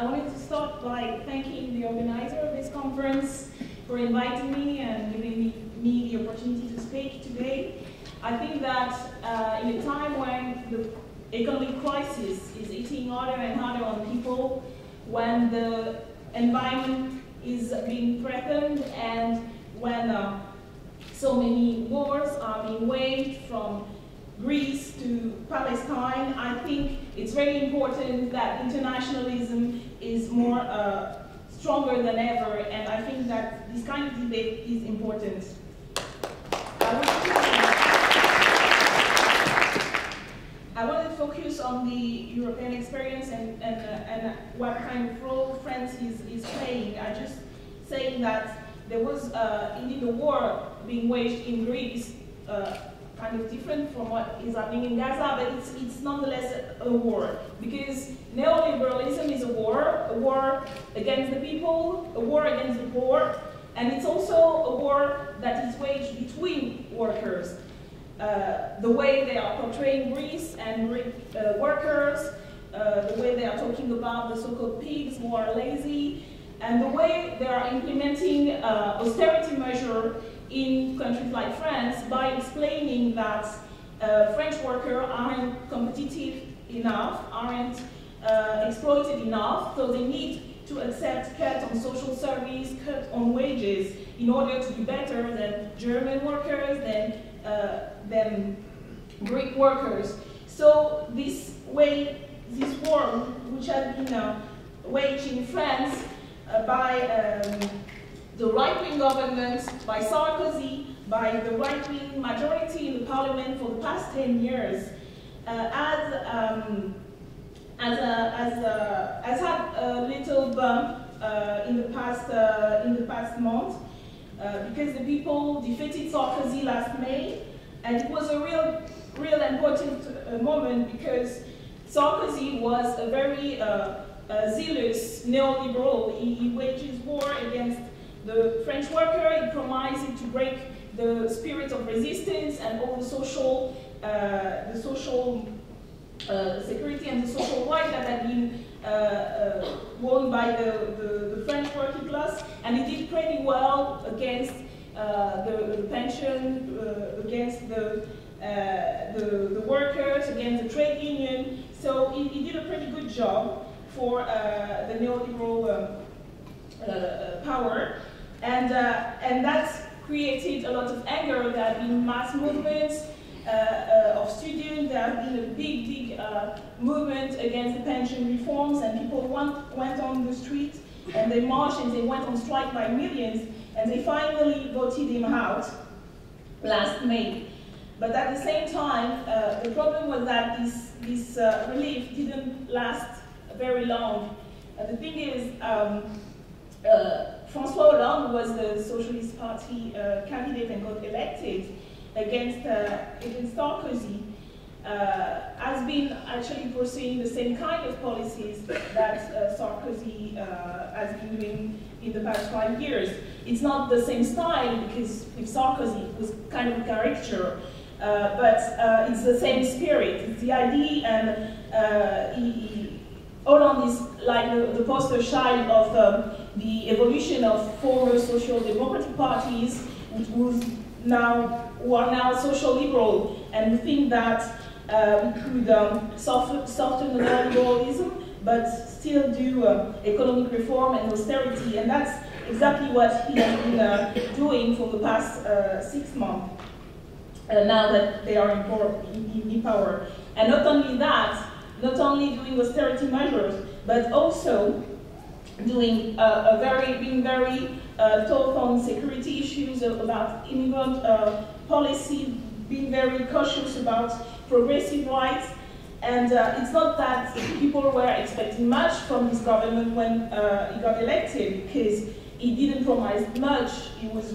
I wanted to start by thanking the organizer of this conference for inviting me and giving me the opportunity to speak today. I think that in a time when the economic crisis is eating harder and harder on people, when the environment is being threatened, and when so many wars are being waged from Greece to Palestine, I think it's very important that internationalism is more stronger than ever, and I think that this kind of debate is important. I want to focus on the European experience and what kind of role France is playing. I just saying that there was indeed a war being waged in Greece, kind of different from what is happening in Gaza, but it's nonetheless a war, because neoliberalism is a war against the people, a war against the poor, and it's also a war that is waged between workers. The way they are portraying Greece and Greek workers, the way they are talking about the so-called pigs who are lazy, and the way they are implementing austerity measures in countries like France by explaining that French workers aren't competitive enough, aren't exploited enough, so they need to accept cuts on social service, cuts on wages in order to be better than German workers, than Greek workers. So this war, which has been waged in France by the right-wing government, by Sarkozy, by the right-wing majority in the parliament for the past 10 years, has had a little bump in the past month, because the people defeated Sarkozy last May, and it was a real important moment, because Sarkozy was a very zealous neoliberal. He wages war against the French worker. He promised to break the spirit of resistance and all the social security and the social rights that had been won by the French working class, and he did pretty well against the pension, against the workers, against the trade union. So he did a pretty good job for the neoliberal power, and that created a lot of anger. There have been mass movements of students. There have been a big movement against the pension reforms, and people went on the street and they marched and they went on strike by millions, and they finally voted him out last May. But at the same time, the problem was that this relief didn't last very long. The thing is, François Hollande was the Socialist Party candidate and got elected against Sarkozy, has been actually pursuing the same kind of policies that Sarkozy has been doing in the past 5 years. It's not the same style, because with Sarkozy it was kind of a caricature, but it's the same spirit. It's the idea, and Hollande is like the poster child of the evolution of former social democratic parties, who are now social liberal, and we think that we could soften the neoliberalism, but still do economic reform and austerity, and that's exactly what he has been doing for the past 6 months, now that they are in power. And not only that, not only doing austerity measures, but also doing being very tough on security issues, about immigrant policy, being very cautious about progressive rights. And it's not that people were expecting much from this government when he got elected, because he didn't promise much. He was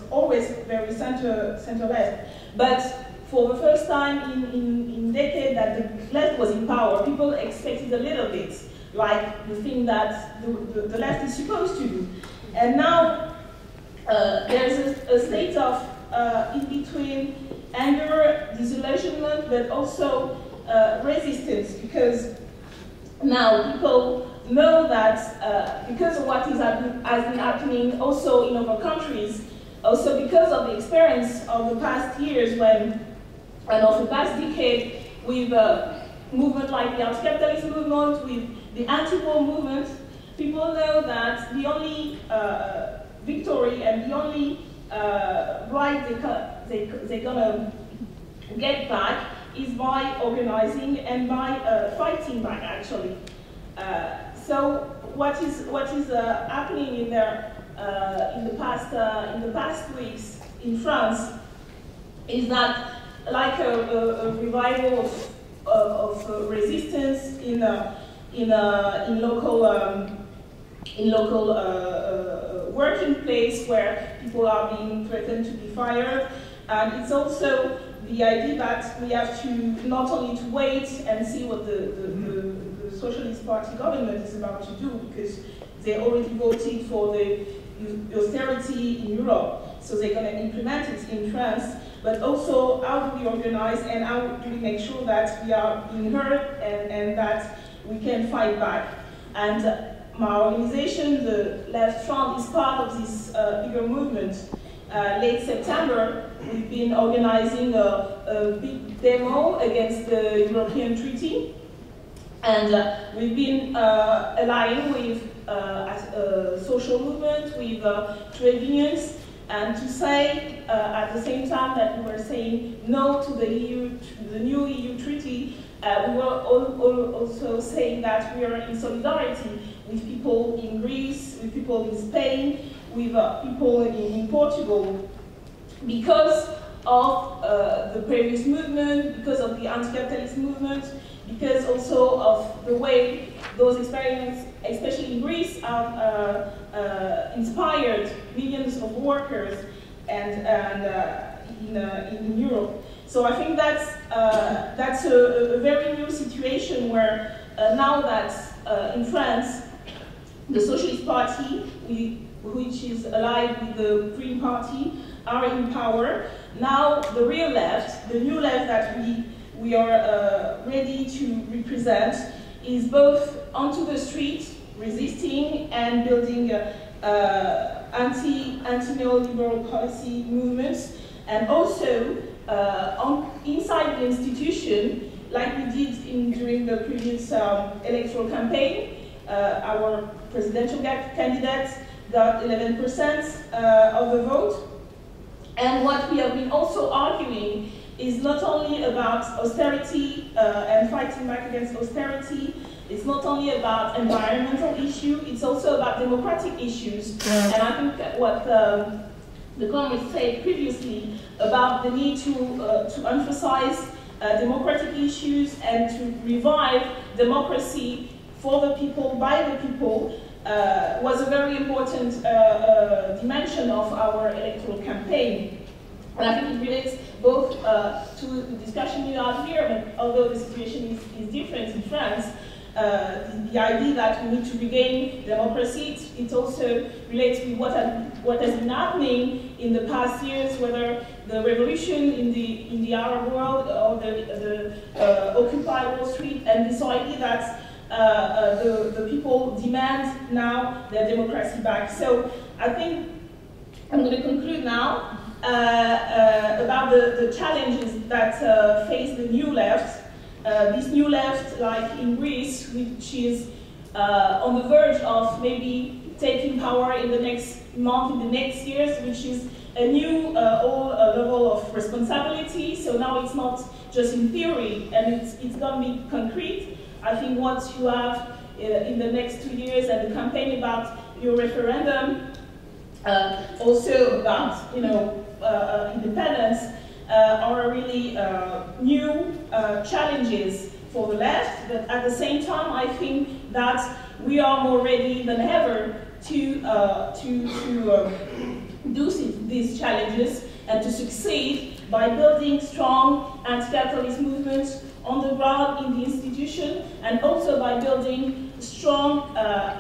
always very center-left. But for the first time in decade that the left was in power, people expected a little bit, like the thing that the left is supposed to do. And now there's a state of in-between anger, disillusionment, but also resistance, because now people know that because of what has been happening also in other countries, also because of the experience of the past years and of the past decade with movement like the anti-capitalist movement, with the anti-war movement, people know that the only victory and the only right they're gonna get back is by organizing and by fighting back, actually. So what is happening in the past weeks in France is that, like a revival of resistance in local working place where people are being threatened to be fired, and it's also the idea that we have to not only to wait and see what the Socialist Party government is about to do, because they already voted for the austerity in Europe, so they're going to implement it in France, but also how do we organize and how do we make sure that we are being heard and that we can fight back. And my organization, the Left Front, is part of this bigger movement. Late September, we've been organizing a big demo against the European Treaty, and we've been allying with a social movement, with trade unions, and to say at the same time that we were saying no to the new EU treaty, we were also saying that we are in solidarity with people in Greece, with people in Spain, with people in Portugal, because of the previous movement, because of the anti-capitalist movement, because also of the way those experiments, especially in Greece, have inspired millions of workers and in Europe. So I think that's a very new situation where now that in France, the Socialist Party, which is allied with the Green Party, are in power. Now the real left, the new left that we are ready to represent, is both onto the street, resisting and building anti-neoliberal policy movements, and also inside the institution, like we did during the previous electoral campaign. Our presidential candidate got 11% of the vote. And what we have been also arguing is not only about austerity and fighting back against austerity. It's not only about environmental issues, it's also about democratic issues. And I think what the colleagues said previously about the need to emphasize democratic issues and to revive democracy for the people, by the people, was a very important dimension of our electoral campaign. And I think it relates both to the discussion we have here, but although the situation is different in France, the idea that we need to regain democracy, it also relates with what has been happening in the past years, whether the revolution in the Arab world or the Occupy Wall Street, and this idea that the people demand now their democracy back. So I think I'm going to conclude now about the challenges that face the new left. This new left, like in Greece, which is on the verge of maybe taking power in the next month, in the next years, which is a new level of responsibility. So now it's not just in theory, and it's going to be concrete. I think what you have in the next 2 years and the campaign about your referendum, also about independence, are really new challenges for the left. But at the same time, I think that we are more ready than ever to do these challenges and to succeed by building strong anti-capitalist movements on the ground in the institution, and also by building strong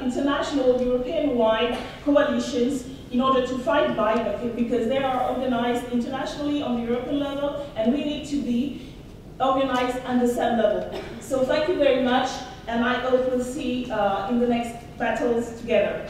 international, European-wide coalitions in order to fight back, because they are organized internationally on the European level, and we need to be organized on the same level. So thank you very much. and I hope we'll see in the next battles together.